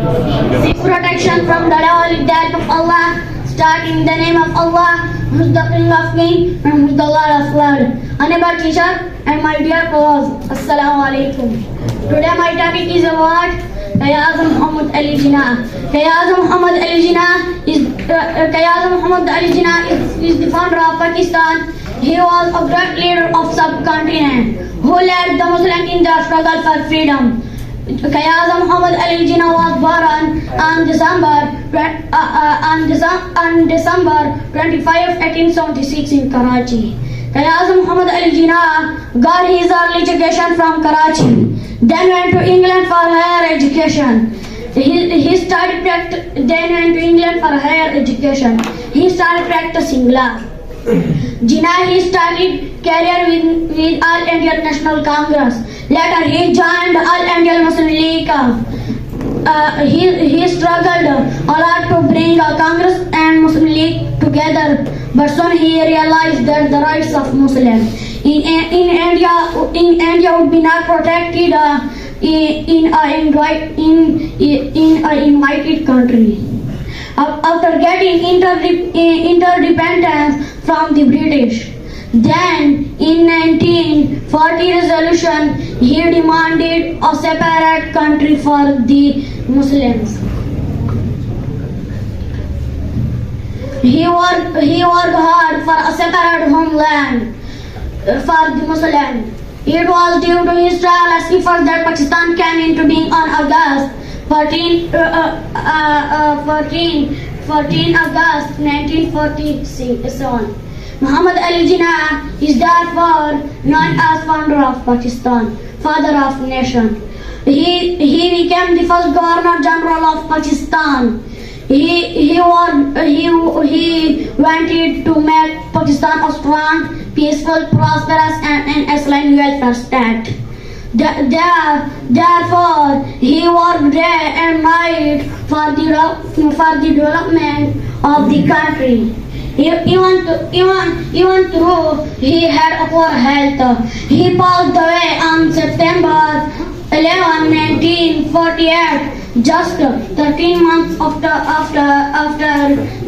Seek protection from the holy death of Allah. Start in the name of Allah, who is the King of Kings and who is the Lord of Lords. Honorable teacher and my dear co-host, Assalamu alaikum. Today my topic is about Qayyaz Muhammad Ali Jinnah. Qayyaz Muhammad Ali Jinnah is the founder of Pakistan. He was a great leader of subcontinent who led the Muslims in their struggle for freedom. Qayyaz Muhammad Ali Jinnah was born on December 25, 1876 in Karachi. Qayyaz Muhammad Ali Jinnah got his early education from Karachi, then went to England for higher education. He started practicing law. Jinnah he started career with All India National Congress. Later he joined All India Muslim League. He struggled a lot to bring Congress and Muslim League together, but soon he realized that the rights of Muslims in India would be not protected in an invited country. After getting interdependence from the British, then in 1940 resolution, he demanded a separate country for the Muslims. He worked hard for a separate homeland for the Muslims. It was due to his tireless efforts that Pakistan came into being on August 14 August 1947. Muhammad Ali Jinnah is therefore known as founder of Pakistan, father of nation. He became the first Governor General of Pakistan. He wanted to make Pakistan a strong, peaceful, prosperous, and Islamic welfare state. Therefore, he worked day and night for the development of the country. Even though he had a poor health, he passed away on September 11, 1948, just 13 months after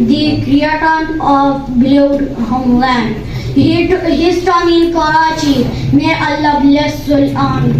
the creation of beloved homeland. His tomb in Karachi. May Allah bless Sultan.